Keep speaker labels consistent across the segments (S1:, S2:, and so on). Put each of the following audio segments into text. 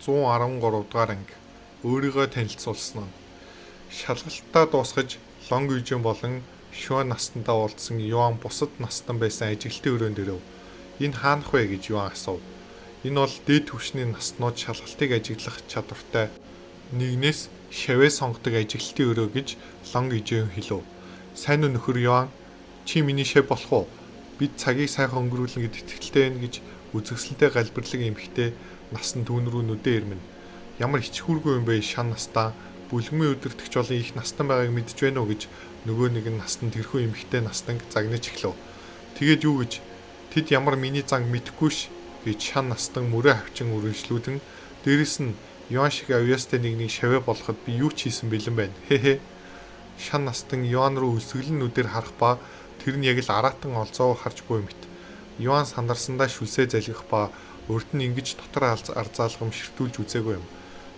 S1: 113 дугаар анги өөрийгөө танилцуулсан нь шалгалтаа дуусгаж Лонг Южин болон Шуан настандаа уулзсан Юан бусад настан байсан ажилтны өрөөнд ирэв. Энэ хаанах вэ гэж Юан асуув. Энэ бол дээд түвшний наснууд шалгалтыг ажиглах чадвартай нэгнээс шавээ сонгодог ажилтны өрөө гэж Лонг Южин хэлв. Сайн уу нөхөр Юан, чи миний шав болох уу? Бид цагийг сайхан өнгөрүүлнэ гэдэгт итгэлтэй байна гэж үзэгсэлтэй галбирлаг эмхтэй насан түүн рүү нүдээ ирмэн. Ямар ичхүүргүй юм бэ шан настаа бүлгмийн өдөртөгч болон их настан байгааг мэдж байна уу гэж нөгөө нэг нь настан тэрхүү эмхтэй настанг загнаж эхлэв. Тэгээд юу гэж тэд ямар миний занг мэдэхгүй ш гэж шан настан мөрөө хавчин үргэлжлүүдэн дээрэс нь Юан шиг авьяастай нэгнийг шавээ болоход би юу ч хийсэн бэлэн байна. Хэ. Шан настан Юан руу өсгөлн нүдээр харах ба тэр нь яг л аратан олзоо харж буй мэт. Юан сандарсандаа шүлсээ залгих ба урд нь ингэж дотор арзаалгам ширтүүлж үзээгүй юм.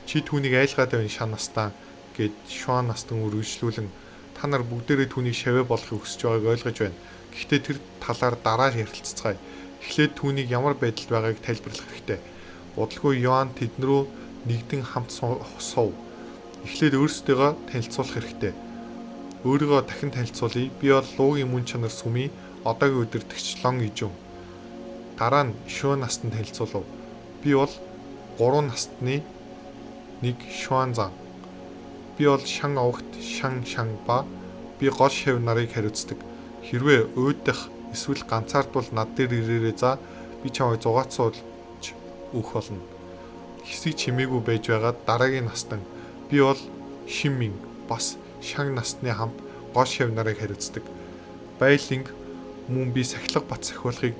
S1: Чи түүнийг айлгаад байна шан настаа гэд Шуан настан үргэлжлүүлэн та нар бүгдээрээ түүнийг шавээ болохыг хүсэж байгааг ойлгож байна. Гэхдээ тэр талаар дараа ярилццгаая. Эхлээд түүнийг ямар байдалд байгааг тайлбарлах хэрэгтэй. Удалгүй Юан тэднэрүү нэгдэн хамт суув. Эхлээд өөрсдийгөө танилцуулах хэрэгтэй. Өөрийгөө дахин танилцуулъя. Би бол Луугийн мөн чанар сүмийн одоогийн өдөртөгч Лонг Южин. Дараа нь Шуан настанд танилцуулав. Би бол 3 настны нэг Шуан зан. Би бол Шан овогт Шан ба би гол шав нарыг хариуцдаг. Хэрвээ өөдөх эсвэл ганцаард бол над дээр ирээрээ за би чамайг зугаацуулж өгөх болно. Хэсэг чимээгүй байж байгаад дараагийн настан би бол Шиммин бас Шан насны хамт гол шав нарыг хариуцдаг. Байлинг мөн би сахилга бат сахиулахыг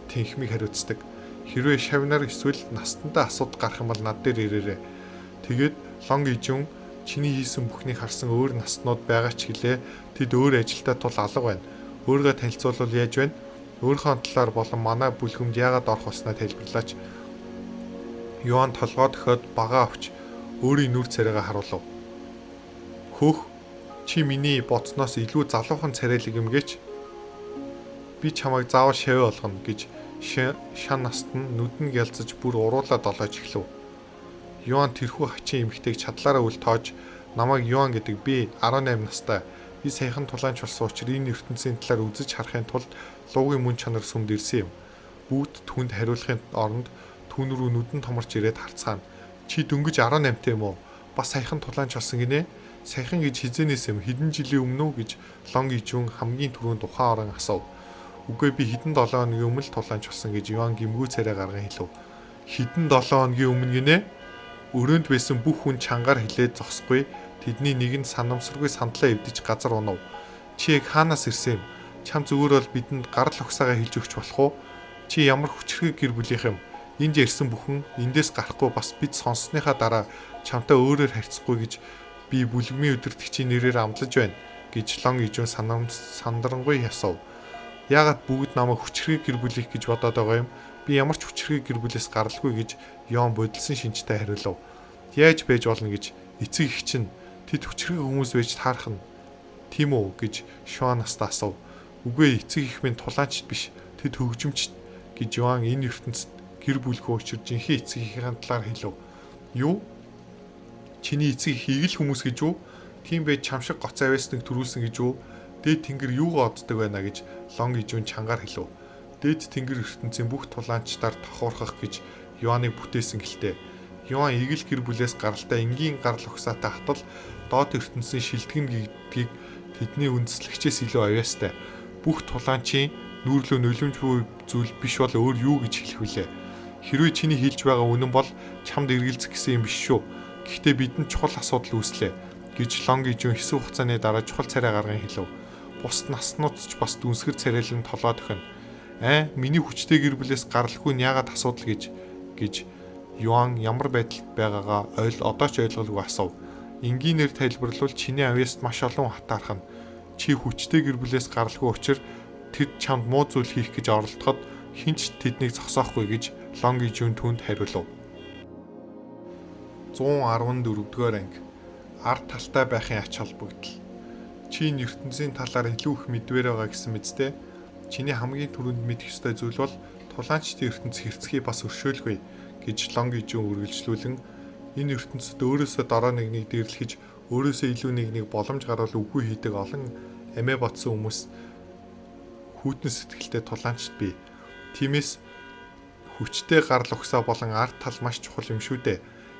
S1: тэнхмийг хариуцдаг. Хэрвээ шав нар эсвэл настандаа асуудал гарах юм бол над дээр ирээрээ. Тэгээд Лонг Южин чиний хийсэн бүхнийг харсан өөр наснууд байгаа ч гэлээ тэд өөр ажилдаа тул алга байна. Өөрийгөө танилцуулбал яаж байна? Өөрийнхөө талаар болон манай бүлгэмд яагаад орох болсноо тайлбарлаач. Юан толгой дохиод багаа авч өөрийн нүр царайгаа харуулв. Хөөх, чи миний боцноос илүү залуухан царайлаг юм гээч. Би чамайг заавал шавээ болгоно гэж шан наст нь нүдэн гялцаж бүр уруулаад долоож эхлэв. Юан тэрхүү хачин эмэгтэйг чадлаараа үл тоож намайг Юан гэдэг би 18 настай. Би саяхан тулаанч болсон учраас энэ ертөнцийн талаар үзэж харахын тулд Луугийн мөн чанар сүмд ирсэн юм. Бүгд түүнд хариулахын оронд түүн рүү нүдэн томорч ирээд харцгаана. Чи дөнгөж 18 юм уу? Бас саяхан тулаанч болсон гинэ. Саяхан гэж хизэнээс юм хэдэн жилийн өмнө үү гэж Лонг Южин хамгийн түрүүнд ухаан орон асуув. Үгүй би хэдэн 7 хоногийн өмнө тулаанч болсон гэж Юан гимгүү царай гарган хэлв. Хэдэн 7 хоногийн өмнө гинэ? Өрөөнд байсан бүх хүн чангаар хилээд зогсохгүй. Тэдний нэг нь санамсаргүй сандлаа эвдэж газар унав. Чи яг хаанаас ирсэн юм? Чам зүгээр бол бидэнд гарал угсаагаа хэлж өгч болох уу? Чи ямар хүчрхэг гэр бүлийнх юм? Энд ирсэн бүхэн эндээс гарахгүй бас бид сонссныхаа дараа чамтай өөрөөр харьцахгүй гэж би бүлгмийн өдөртөгчийн нэрээр амлаж байна гэж Лонг Южин сандрангуй ясав. Яагаад бүгд намайг хүчрхэг гэр бүлийнх гэж бодоод байгаа юм? Би ямар ч хүчрхэг гэр бүлээс гаралгүй гэж Юан бодилсан шинжтэй хариулав. Яаж байж болно гэж эцэг их чинь тэд хүчрхэг хүмүүс байж таарах нь тийм үү гэж Шуан настаа асуув. Үгүй эцэг их минь тулаанч биш тэд хөгжимч гэж Юан энэ ертөнцид гэр бүлгүй учир жинхэнэ эцэг ихийн талаар хэлв. Юу? Чиний эцэг их игэл хүмүүс гэж үү? Тийм байж чамшиг гоц авьяасныг төрүүлсэн гэж үү? Дээд тэнгэр юугаа оддог байна гэж Лонг Южин чангаар хэлв. Дээд тэнгэр ертөнцийн бүх тулаанчдаар тохуурхах гэж Юаныг бүтээсэн гэлтэй. Юан игэл гэр бүлээс гаралтай энгийн гарал угсаатай хатал доод ертөнцийн шилтгэн гэдгийг тэдний үндэслэгчээс илүү авьяастай. Бүх тулаанчийн нүүрлөө нулимж буй зүйл биш бол өөр юу гэж хэлэх вүлээ. Хэрвээ чиний хэлж байгаа үнэн бол чамд эргэлзэх гэсэн юм биш шүү. Гэхдээ бидэнд чухал асуудал үүслээ гэж Лонг Южин хэсэг хугацааны дараа чухал царай гарган хэлв. Бус наснууд ч бас дүнсгэр царайлан толоод өхөн. Миний хүчтэй гэр бүлээс гаралгүй нь яагаад асуудал гэж Юан ямар байдалд байгаагаа одоо ч ойлголгүй асуув. Энгийнээр тайлбарлавал чиний авьяаст маш олон хатаарх нь. Чи хүчтэй гэр бүлээс гаралгүй учраас тэд чамд муу зүйл хийх гэж оролдоход хинч тэднийг зогсоохгүй гэж Лонг Южин түүнд хариулв. 114 дугаар анги ард талтай байхын ач холбогдол. Чи энэ ертөнцийн талаар илүү их мэдвэр байгаа гэсэн мэдтэй. Чиний хамгийн түрүүнд мэдэх ёстой зүйл бол тулаанчдын ертөнц хэрцгий бас өршөөлгүй гэж Лонг Ижүн үргэлжлүүлэн энэ ертөнцид өөрөөсөө дараа нэгнийг дэрлэхэж өөрөөсөө илүү нэгнийг боломж гаргал үгүй хийдэг олон амиа батсан хүмүүс хүйтэн сэтгэлтэй тулаанчд бий. Тиймээс хүчтэй гарал угсаа болон арт тал маш чухал юм шүү дээ.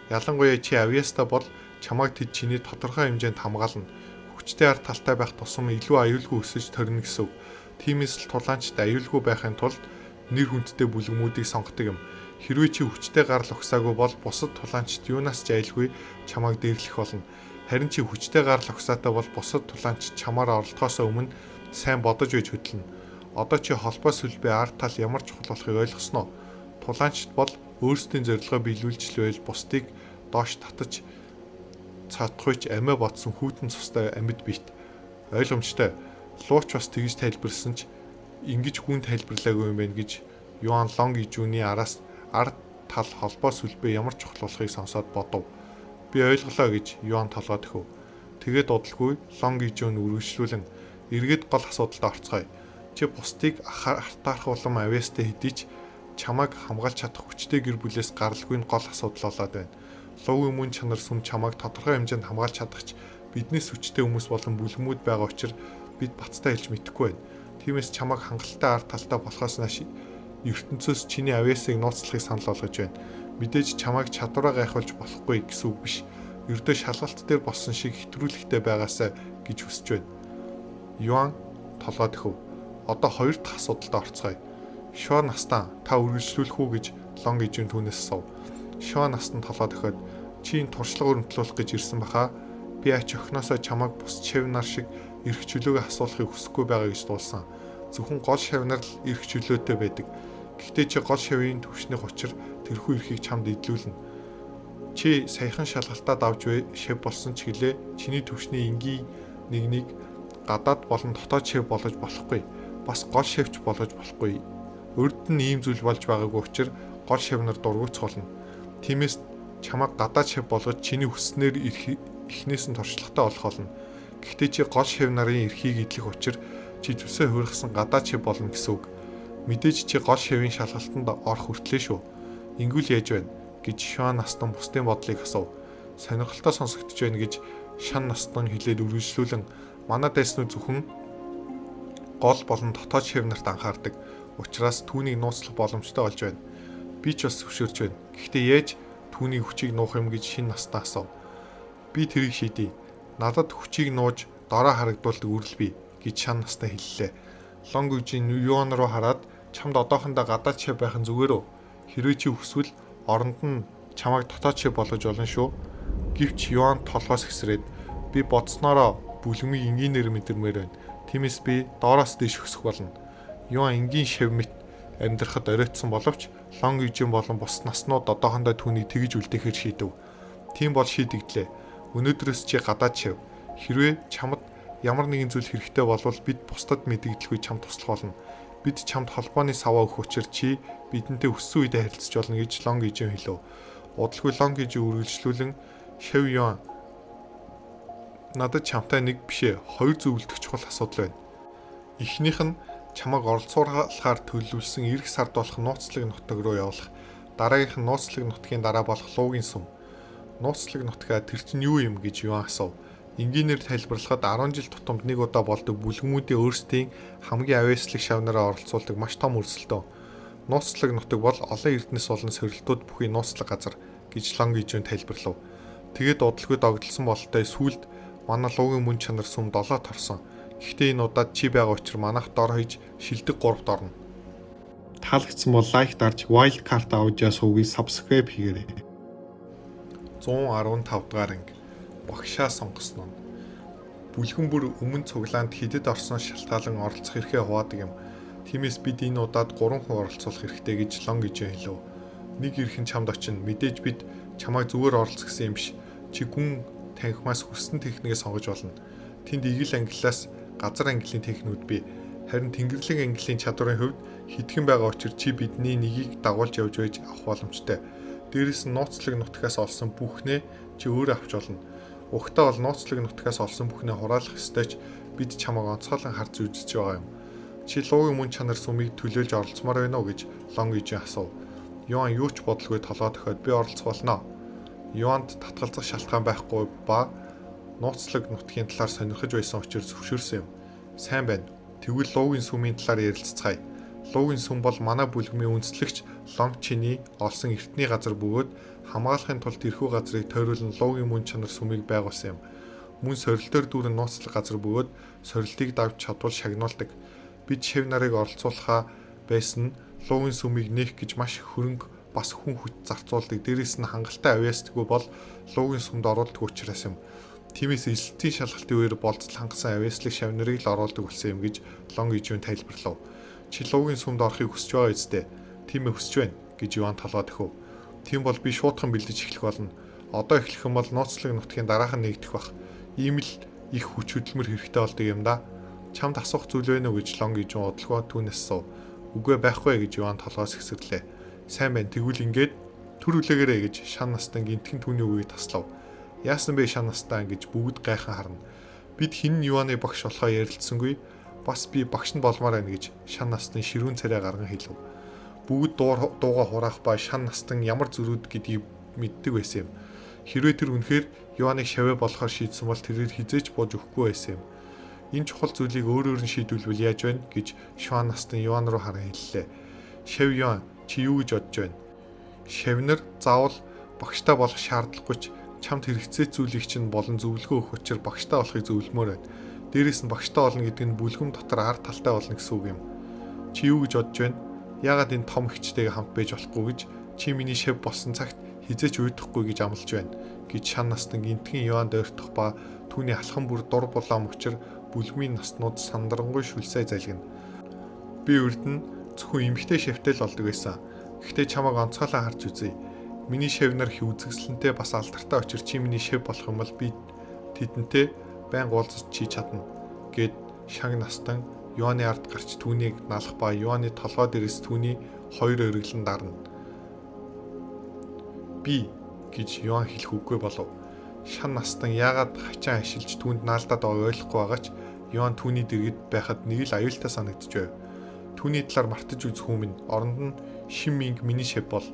S1: Ялангуяа чи авьяастай бол чамайг тэд чиний тодорхой хэмжээнд хамгаална. Хүчтэй арт талтай байх тусам илүү аюулгүй өсөж төрнө гэсэн үг. Тиймээс л тулаанчд аюулгүй байхын тулд нэр хүндтэй бүлгэмүүдийг сонгодог юм. Хэрвээ чи хүчтэй гарал угсаагүй бол бусад тулаанчд юунаас ч айлгүй чамайг дээрлэх болно. Харин чи хүчтэй гарал угсаатай бол бусад тулаанчид чамаар оролдохоос өмнө сайн бодож байж хөдлөнө. Одоо чи холбоо сүлбээ арт тал ямар чухал болохыг ойлгосноо? Тулаанчид бол өөрсдийн зорилгоо биелүүлж л байл бусдыг доош татаж цаатахуйч амиа бодсон хүйтэн цустай амьд бит. Ойлгомжтой. Лууч бас тэгж тайлбарласан ч ингэж гүн тайлбарлаагүй юм байна гэж Юан Лонг Ижүний араас арт тал холбоо сүлбээ ямар чухал болохыг сонсоод бодов. Би ойлголоо гэж Юан толгойд өгөв. Тэгээд удалгүй Лонг Ижүн үргэлжлүүлэн эргээд гол асуудалд орцгоё. Чи бусдыг хартаарах улам авьяастай хэдий ч чамайг хамгаалж чадах хүчтэй гэр бүлээс гаралгүй нь гол асуудал болоод байна. Логийн мөн чанар сүм чамайг тодорхой хэмжээнд хамгаалж чадахч биднээс хүчтэй хүмүүс болон бүлгэмүүд байгаа учраас бид бацтай хэлж мэдэхгүй байна. Тиймээс чамайг хангалттай арт талтай болохоос нааш ертөнцөөс чиний авьяасыг нууцлахыг санал болгож байна. Мэдээж чамайг чадвараа гайхуулж болохгүй гэсэн үг биш. Ердөө шалгалт дээр болсон шиг хэтрүүлэгтэй байгаасаа гэж хүсэж байна. Юан толгойд өгөв. Одоо хоёр дахь асуудалд орцгоё. Шоо настан та үргэлжлүүлэх үү гэж Лонг Ижүн түүнээс асуув. Шоо настан толгойд өгөхөд чи энэ туршлага өрнөтлүүлэх гэж ирсэн баха. Би ач охиноосоо чамайг бус шавнар шиг эрх чөлөөгөө асуулахыг хүсэхгүй байгаа гэж дуулсан. Зөвхөн гол шавнар л эрх чөлөөтэй байдаг. Гэхдээ чи гол шавийн төвшний учир тэрхүү эрхийг чамд идлүүлнэ. Чи саяхан шалгалтад авч шав болсон ч гэлээ чиний төвшний энгийн нэгнийг гадаад болон дотоод шав болгож болохгүй. Бас гол шавч болгож болохгүй. Урд нь ийм зүйл болж байгаагүй учраас гол шавнар дургуйцах болно. Тиймээс чамайг гадаад шав болгож чиний хүснээр эхнээс нь туршлагатай болох болно. Гэхдээ чи гол шав нарын эрхийг эдлэх учир чи зүсээ хуурхсан гадаад шав болно гэсэн үг. Мэдээж чи гол шавийн шалгалтанд орох хүртлээ шүү. Ингүүл яаж байна гэж Шон настан бусдын бодлыг асуув. Сонирхолтой сонсогдож байна гэж Шан настан хэлээд үргэлжлүүлэн манай дайснууд зөвхөн гол болон дотоод шав нарт анхаардаг. Учираас түүнийг нууцлах боломжтой болж байна. Би ч бас зөвшөөрч байна. Гэхдээ яаж түүний хүчийг нуух юм гэж Шин настан асуув. Би тэрийг шийдэе. Надад хүчийг нууж дорой харагдуулдаг үрэл бий гэж Шан настан хэллээ. Лонг Ижүн Юан руу хараад чамд одоохондоо гадаад шав байх нь зүгээр үү? Хэрвээ чи хүсвэл оронд нь чамайг дотоод шав болгож болно шүү. Гэвч Юан толгоос хэсрээд би бодсноороо бүлгмийг энгийнээр мэдэрмээр байна. Тиймээс би доороос дэш өсөх болно. Юан энгийн шав мэт амьдрахад оройтсон боловч Лонг Ижүн болон бус наснууд одоохондоо түүнийг тэгж үлдээхээр шийдэв. Тийм бол шийдэгдлээ. Өнөөдрөөс чи гадаад шав. Хэрвээ чамд ямар нэгэн зүйл хэрэгтэй болвол бид бусдад мэдэгдэлгүй чамд туслах болно. Бид чамд холбооны саваа өгөх учир чи бидэнтэй өссөн үедээ харилцаж болно гэж Лонг Ижүн хэлв. Удалгүй Лонг Ижүн үргэлжлүүлэн шав Юан надад чамтай нэг бишээ хоёр зөвлөдөх чухал асуудал байна. Эхнийх нь чамайг оролцуулахаар төлөвлөсөн эх сард болох нууцлаг нутаг руу явуулах. Дараагийнх нь нууцлаг нутгийн дараа болох Луугийн сүм. Нууцлаг нутгаа тэр чинь юу юм гэж Юан асуув. Энгийнээр тайлбарлахад 10 жил тутамд нэг удаа болдог бүлгэмүүдийн өөрсдийн хамгийн авьяаслаг шавнараа оролцуулдаг маш том өрсөлдөөн. Нууцлаг нутаг бол олон эрдэнэс болон сорилтууд бүхий нууцлаг газар гэж Лонг Ижүн тайлбарлав. Тэгээд удалгүй догдолсон бололтой сүүлд манай Луугийн мөн чанар сүм 7 торсон. Гэхдээ энэ удаад чи байгаа учраас манайх дор хаяж шилдэг 3-т орно. Таалагдсан бол лайк дарж Wild Card аудио сувгийг subscribe хийгээрэй. 115 дугаар анги багшаа сонгосон нь. Бүлгэн бүр өмнө цуглаанд хідэд орсон шалтгаалan оролцох эрхээ хуваадаг юм. Тиймээс бид энэ удаад 3 хүн оролцуулах хэрэгтэй гэж Лонг Ижүн хэлв. Нэг эрхэн чамд очино. Мэдээж бид чамайг зүгээр оролцох гэсэн юм биш. Чи гүн танхимаас хүссэн техникээ сонгож болно. Тэнд игэл ангиллаас газар ангилын техникүүд бий. Харин тэнгэрлэг ангилын чадварын хувьд хитгэн байгаа учраас чи бидний нэгийг дагуулж явж байж авах боломжтой. Дээрээс нь нууцлаг нутгаас олсон бүхнээ чи өөрөө авч болно. Угтаа бол нууцлаг нутгаас олсон бүхнээ хураалах ёстой ч бид чамайг онцгойлон харж үзэж байгаа юм. Чи Луугийн мөн чанар сүмийг төлөөлж оролцмоор байна уу гэж Лонг Ижүн асуув. Юан юу ч бодлого толгой тохиод би оролцох болно. Юанд татгалзах шалтгаан байхгүй ба нууцлаг нутгийн талаар сонирхож байсан учраас зөвшөөрсөн юм. Сайн байна. Тэгвэл Луугийн сүмийн талаар ярилццгаая. Луугийн сүм бол манай бүлгмийн үндэслэгч Лонг Чиний олсон эртний газар бөгөөд хамгаалахын тулд тэрхүү газрыг тойруулан Луугийн мөн чанар сүмийг байгуулсан юм. Мөн сорилтоор дүүрэн нууцлаг газар бөгөөд сорилтыг давж чадвал шагнуулдаг. Бид шив нарыг оролцуулахаа байсан нь Луугийн сүмийг нээх гэж маш хөрөнгө бас хүн хүч зарцуулдаг. Дээрээс нь хангалттай авьяасдаггүй бол Луугийн сүмд оруулдаг учраас юм. Тиймээс эсэлтийн шалгалтын үеэр болцол хангасан авьяаслыг шавнарыг л оруулдаг болсон юм гэж Лонг Ижүүн тайлбарлав. Чи Луугийн сүмд орохыг хүсэж байгаа үстэй. Тийм ээ хүсэж байна гэж Юан толгойд өгөв. Тийм бол би шуудхан бэлдэж эхлэх болно. Одоо эхлэх юм бол нууцлаг нутгийн дараахан нэгдэх бах. Ийм л их хүч хөдөлмөр хэрэгтэй болдог юм да. Чамд асуух зүйл байна уу гэж Лонг Ижүүн удалгүй түүнээс суув. Үгүй байхгүй гэж Юан толгоос хэсэрлээ. Сайн байна. Тэгвэл ингээд төр үлээгээрэй гэж шан настан гинтгэн түүний үгийг таслав. Яасан бэ шан настан гэж бүгд гайхан харна. Бид хин Юаны багш болохоо ярилцсангүй. Бас би багш нь болмоор байна гэж шан настан ширүүн царай гарган хэлв. Бүгд дууга хураах ба шан настан ямар зөрүүд гэдгийг мэддэг байсан юм. Хэрвээ тэр үнэхээр Юаныг шавья болохоор шийдсэн бол тэрээр хизээч бууж өгөхгүй байсан юм. Энэ чухал зүйлийг өөрөөр нь шийдвэлбэл яаж байна гэж шан настан Юан руу харан хэллээ. Шав Юан чи юу гэж бодож байна? Шавнар заавал багштай болох шаардлагагүй ч чамд хэрэгцээ зүйлийг чинь болон зөвлөгөө өгөх учраа багштай болохыг зөвлөмөр байна. Дээрээс нь багштай болно гэдэг нь бүлгэм дотор ард талтай болно гэсэн үг юм. Чи юу гэж бодож байна? Яагаад энэ том ихчтэйгээ хамт байж болохгүй гэж чи миний шав болсон цагт хизээч уйдахгүй гэж амлаж байна гэж шан настан гинтгэн Юан дойртох ба түүний алхан бүр дур булаам учир бүлгмийн наснууд сандрангуй шүлсээ залгина. Би урд нь зөвхөн эмгтэй шавтай л болдог байсан. Гэхдээ чамайг онцгойлон харж үзье. Миний шавнар их үзэсгэлэнтэй бас алдартай учир чи миний шав болох юм бол би тэдэнтэй байн уулзаж чи чадна гэд шаг настан Юаны ард гарч түүнийг налах ба Юаны толгой дээрээс түүний хоёр өргөлн дарна. Би гэж Юан хэлэх үгүй болов. Шан настан яагаад хачаа ашиглаж түүнд наалдаад байгааг ойлгохгүй байгаа ч Юан түүний дэргэд байхад нэг л аюултай санагдаж байв. Түүний талаар мартаж үзэх хүмүн оронд нь шин минг миний шав бол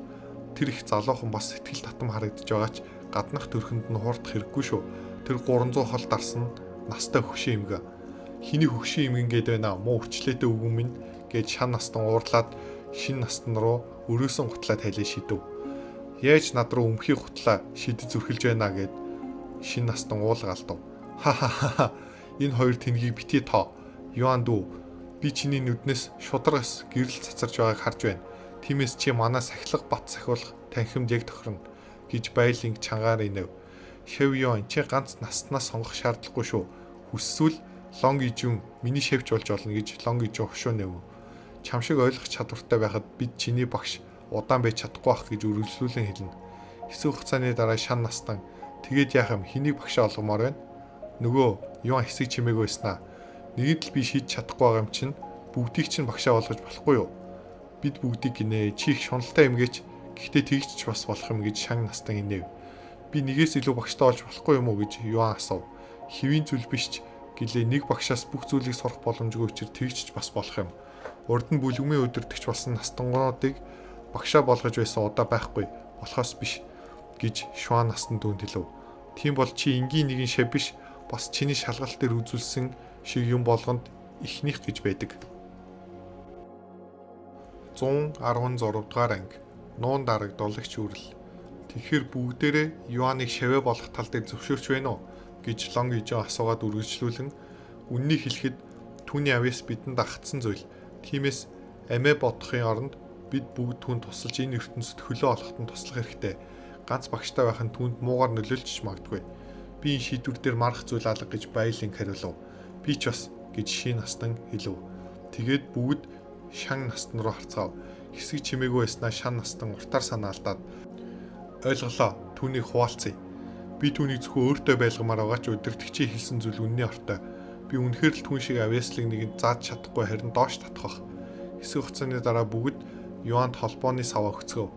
S1: тэр их залуухан бас сэтгэл татам харагдаж байгаа ч гаднах төрхөнд нь хуурдах хэрэггүй шүү. Тэр 300 хол дарсан настай хөгшин эмгэ. Хиний хөгшин эмгэн гээд байна муу өвчлөөтэй өвгөн минь гэж шан настан уурлаад шин настан руу өрөөсөн гутлаа тайлаа шидэв. Яаж над руу өмхийг гутлаа шидэд зүрхэлж байна гэд шин настан уулгаалдав. Ха энэ хоёр тэнгийг битгий тоо. Юан дүү би чиний нүднээс шударгас гэрэл цацарж байгааг харж байна. Тиймээс чи манаа сахилга бат сахиулах танхимд яг тохирно гэж байлинг чангаар инэв. Шав Юан чи ганц наснаас сонгох шаардлагагүй шүү. Хүсвэл Лонг Ижүүн миний шавж болж болно гэж Лонг Ижүүн хошуу нэв. Чам шиг ойлгох чадвартай байхад бид чиний багш удаан байж чадахгүй бах гэж үргэлжлүүлэн хэлнэ. Хэсэг хугацааны дараа шан настан тэгээд яах юм хэнийг багшаа олгомоор байна? Нөгөө Юан хэсэг чимээг байснаа. Нэгэд л би шийдэж чадахгүй байгаа юм чинь бүгдийг чинь багшаа болгож болохгүй юу? Бид бүгдийг гинэ чи их шуналтай эмгээч гэхдээ тэгж ч бас болох юм гэж шан настан инэв. Би нэгээс илүү багштай болж болохгүй юм уу гэж Юан асуув. Хэвийн зүйл биш ч гэлээ нэг багшаас бүх зүйлийг сурах боломжгүй учраас тэгж ч бас болох юм. Урд нь бүлгмийн өдөртөгч болсон настангуудыг багшаа болгож байсан удаа байхгүй болохоос биш гэж Шуан настан дүүнд хэлв. Тийм бол чи энгийн нэгэн шав биш бас чиний шалгалт дээр үзүүлсэн шиг юм болгонд ихнийх гэж байдаг. 116 дугаар анги нуун дарагдуулагч үрэл. Тэгэхээр бүгдээрээ Юаныг шавья болох тал дээр зөвшөөрч байна уу гэж Лонг Ижүүн асуугаад үргэлжлүүлэн үннийг хэлэхэд түүний авьяас бидэнд агтсан зүйл. Тиймээс амиа бодохын оронд бид бүгд түүнд тусалж энэ ертөнцид хөлөө олоход нь туслах хэрэгтэй. Ганц багштай байх нь түүнд муугар нөлөөлж магадгүй. Би энэ шийдвэр дээр марах зүйл алга гэж баяланг хариулав. Би ч бас гэж шин настан хэлв. Тэгээд бүгд шан настан руу харцгаав. Хэсэг чимээгүй байснаа шан настан уртаар санаалдаад ойлголоо түүнийг хуваалцъя. Би түүнийг зөвхөн өөртөө байлгамаар байгаа ч өдөртөгчийн хэлсэн зүйл үнний ортой. Би үнэхээр л түүн шиг авьяаслыг нэгэнд зааж чадахгүй харин доош татах. Хэсэг хугацааны дараа бүгд Юанд холбооны саваа өгцгөв.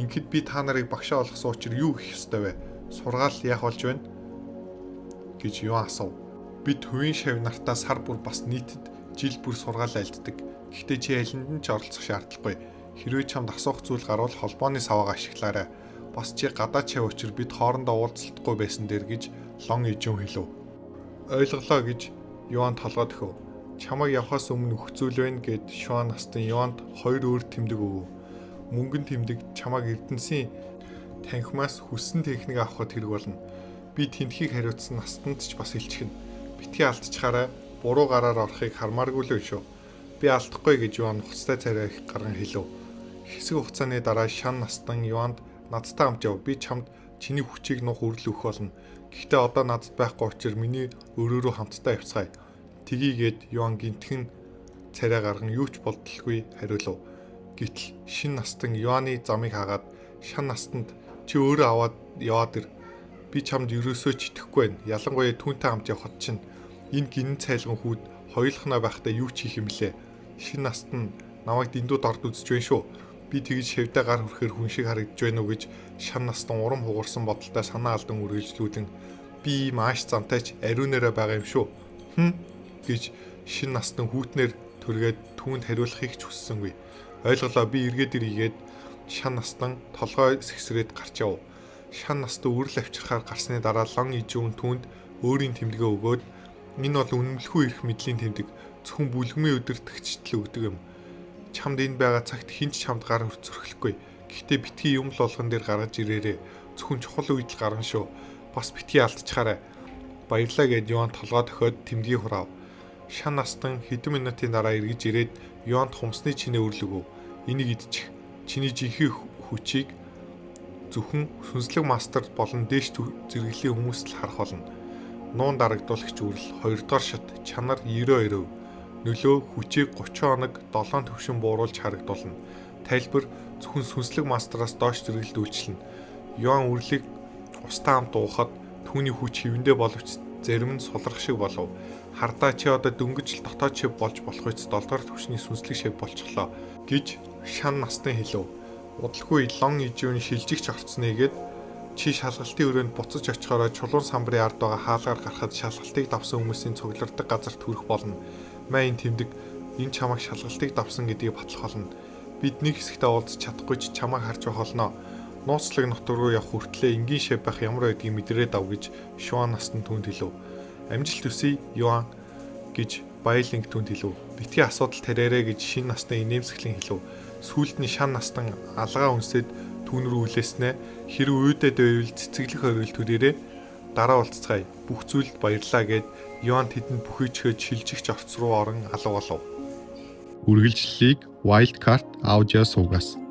S1: Ингээд би та нарыг багшаа болгосон учраас юу хийх ёстой вэ? Сургаал яах болж байна? гэж Юан асуув. Бид хувийн шав нартаа сар бүр бас нийтэд жил бүр сургаал айлддаг. Гэхдээ чи алинд нь ч оролцох шаардлагагүй. Хэрвээ чамд асуух зүйл гарвал холбооны саваагаа ашиглаарай. Бас чи гадаад чав учир бид хоорондоо уулзалтгүй байсан дээр гэж лон ижүүн хэлв. Ойлголоо гэж Юан толгой төхөв. Чамайг явхаас өмнө өгөх зүйл байна гэд Шуан настан Юанд 2 өөр тэмдэг өгөв. Мөнгөн тэмдэг чамайг Эрдэнэсийн танхимаас хүссэн техник авахд хэрэг болно. Би тэнхийг хариуцсан настанд ч бас илчихнэ. Битгий алдчихаарай. Буруу гараар орохыг хармааргүй л шүү. Би алдахгүй гэж Юан хуцтай царай их гарган хэлв. Хэсэг хугацааны дараа Шан настан Юанд надтай хамт яв. Би чамд чиний хүчийг нуух үрэл өгөх болно. Гэхдээ одоо надад байхгүй учраас миний өрөөрөө хамтдаа явцгаая. Тгийгээд Юан гинтхэн царай гарган юу ч болдолгүй хариулв. Гэтэл шин настан Юаны замыг хагаад Шан настанд чи өөрөө аваад яваад ир. Би чамд ерөөсөө ч итгэхгүй байна. Ялангуяа түүнтэй хамт явхад чинь энэ гинэн цайлган хүүд хоёулахнаа байхдаа юу ч хийх юм блэ. Шин наст нь намайг дэндүүд орд үзэж байна шүү. Би тэгж шавьдаа гар хүрхээр хүн шиг харагдж байна уу гэж Шан настан урам хугарсан бодолтой санаа алдан үргэлжлүүлэн би маш замтайч ариунаараа байгаа юм шүү. Гэж шин настан хүүтнэр түргээд түүнд хариулахыг ч хүссэнгүй. Ойлголоо би эргээд ирийгээд Шан настан толгой сэгсрээд гарч яв. Шан настан үрэл авчирхаар гарсны дараа лон ижүүн түүнд өөрийн тэмдэгэ өгөөд энэ бол үнэмлэхүй ирэх мэдлийн тэмдэг зөвхөн бүлгмийн өдөртөгчтөл өгдөг юм. Чамд энэ байгаа цагт хинч чамд гар хөрцөрхлөхгүй. Гэхдээ битгий юм л болгон дээр гаргаж ирээрээ. Зөвхөн чухал үед л гаргана шүү. Бас битгий алдчихаарай. Баярлаа гэд Юан толгой төхөөд тэмдгийг хураав. Шан настан хэдэн минутын дараа эргэж ирээд Юанд хумсны чинээ өрлөгөв. Энийг идчих. Чиний жинхэнэ хүчийг зөвхөн сүнслэг мастер болон дээш зэрэглэлийн хүмүүст л харах болно. Нуун дарагдуулагч үрэл 2 дугаар шат чанар 92%. Нөлөө хүчийг 30 хоног 7 төвшин бууруулж харагдуулна. Тайлбар зөвхөн сүнслэг мастераас доош зэрэглэлд үйлчлэнэ. Юан үрлийг устаа хамт уухад түүний хүч хэвэндээ боловч зарим нь сулрах шиг болов. Хардаа чи одоо дөнгөж л дотоод шив болж болох үст 7 дугаар төвшний сүнслэг шив болчихлоо гэж Шан настан хэлв. Удалгүй лон ижүүн шилжигч орцнойгээд чи шалгалтын өрөөнд буцаж очихороо чулуун самбарын ард байгаа хаалгаар гарахад шалгалтыг давсан хүмүүсийн цугларддаг газарт хүрэх болно. Майн тэмдэг энэ чамайг шалгалтыг давсан гэдгийг батлах болно. Бид нэг хэсэгтээ уулзах чадахгүй ч чамайг харж байх болно. Нууцлаг нутг руу явах хүртлээр энгийн шив байх ямар байдгийг мэдрээд ав гэж Шуан настан түүнд хэлв. Амжилт хүсье Юан гэж Байлинг түүнд хэлв. Битгий асуудал тараарэ гэж шин настан инээмсэглэн хэлв. Сүүлд нь Шан настан алгаа үнсээд түүн рүү үлээснэ. Хэрэг үйдэд байвал цэцэглэх оргил төрөөрэй. Дараа уулзцгаая. Бүх зүйлд баярлаа гэд Юан тэдэнд бүхийчгээд шилжигч орц руу орон алга болов. Үргэлжлэлийг Wildcard Audio суугаас